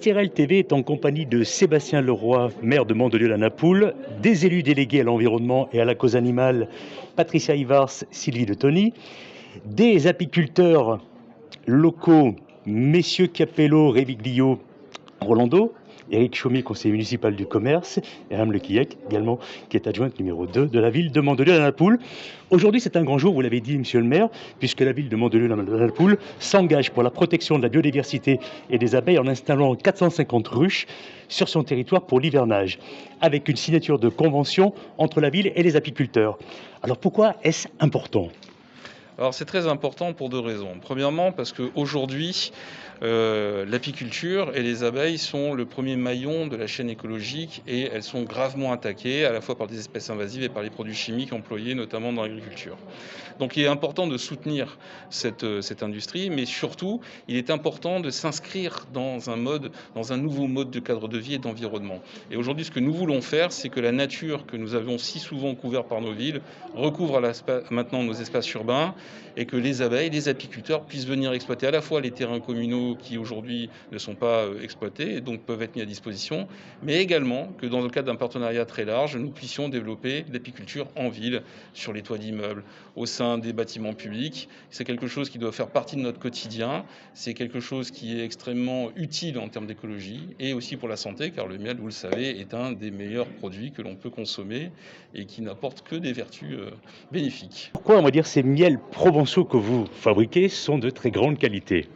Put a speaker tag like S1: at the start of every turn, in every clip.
S1: Estérel TV est en compagnie de Sébastien Leroy, maire de Mandelieu-la-Napoule, des élus délégués à l'environnement et à la cause animale, Patricia Ivars, Sylvie de Tony, des apiculteurs locaux, messieurs Capello, Réviglio, Rolando, Éric Chaumier, conseiller municipal du commerce, et Mme Le Quillec, également, qui est adjointe numéro 2 de la ville de Mandelieu-la-Napoule. Aujourd'hui, c'est un grand jour, vous l'avez dit, monsieur le maire, puisque la ville de Mandelieu-la-Napoule s'engage pour la protection de la biodiversité et des abeilles en installant 450 ruches sur son territoire pour l'hivernage, avec une signature de convention entre la ville et les apiculteurs. Alors pourquoi est-ce important ?
S2: Alors c'est très important pour deux raisons. Premièrement, parce qu'aujourd'hui, l'apiculture et les abeilles sont le premier maillon de la chaîne écologique et elles sont gravement attaquées à la fois par des espèces invasives et par les produits chimiques employés notamment dans l'agriculture. Donc il est important de soutenir cette industrie, mais surtout il est important de s'inscrire dans un nouveau mode de cadre de vie et d'environnement. Et aujourd'hui ce que nous voulons faire, c'est que la nature que nous avons si souvent couverte par nos villes recouvre maintenant nos espaces urbains et que les abeilles, les apiculteurs puissent venir exploiter à la fois les terrains communaux qui aujourd'hui ne sont pas exploités et donc peuvent être mis à disposition, mais également que dans le cadre d'un partenariat très large, nous puissions développer l'apiculture en ville, sur les toits d'immeubles, au sein des bâtiments publics. C'est quelque chose qui doit faire partie de notre quotidien, c'est quelque chose qui est extrêmement utile en termes d'écologie et aussi pour la santé, car le miel, vous le savez, est un des meilleurs produits que l'on peut consommer et qui n'apporte que des vertus bénéfiques.
S1: Pourquoi, on va dire, ces miels provençaux que vous fabriquez sont de très grande qualité ?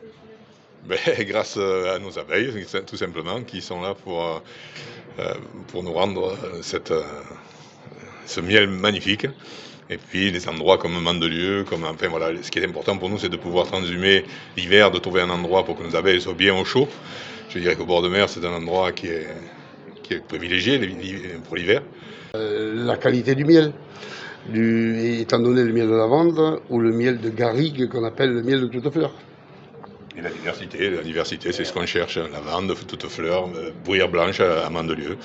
S3: Grâce à nos abeilles, tout simplement, qui sont là pour nous rendre ce miel magnifique. Et puis les endroits comme Mandelieu, ce qui est important pour nous, c'est de pouvoir transhumer l'hiver, de trouver un endroit pour que nos abeilles soient bien au chaud. Je dirais qu'au bord de mer, c'est un endroit qui est privilégié pour l'hiver.
S4: La qualité du miel, étant donné le miel de lavande ou le miel de garrigue qu'on appelle le miel de toute fleur.
S3: Et la diversité, c'est ce qu'on cherche, lavande, toute fleur, bruyère blanche à Mandelieu.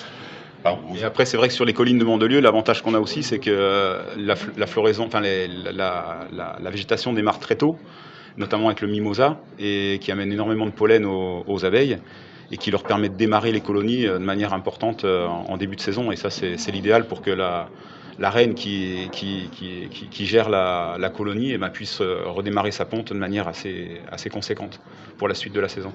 S5: Et après, c'est vrai que sur les collines de Mandelieu, l'avantage qu'on a aussi, c'est que la floraison, la végétation démarre très tôt, notamment avec le mimosa, et qui amène énormément de pollen aux abeilles, et qui leur permet de démarrer les colonies de manière importante en début de saison. Et ça, c'est l'idéal pour que la reine qui gère la colonie puisse redémarrer sa ponte de manière assez conséquente pour la suite de la saison.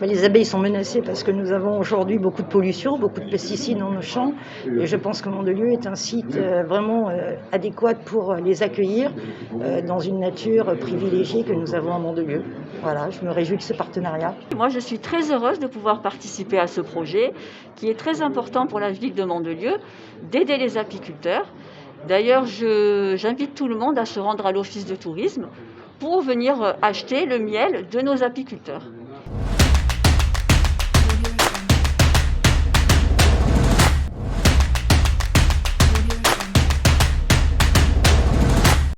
S6: Les abeilles sont menacées parce que nous avons aujourd'hui beaucoup de pollution, beaucoup de pesticides dans nos champs. Et je pense que Mandelieu est un site vraiment adéquat pour les accueillir dans une nature privilégiée que nous avons à Mandelieu. Voilà, je me réjouis de ce partenariat.
S7: Moi, je suis très heureuse de pouvoir participer à ce projet qui est très important pour la ville de Mandelieu, d'aider les apiculteurs. D'ailleurs, j'invite tout le monde à se rendre à l'office de tourisme pour venir acheter le miel de nos apiculteurs.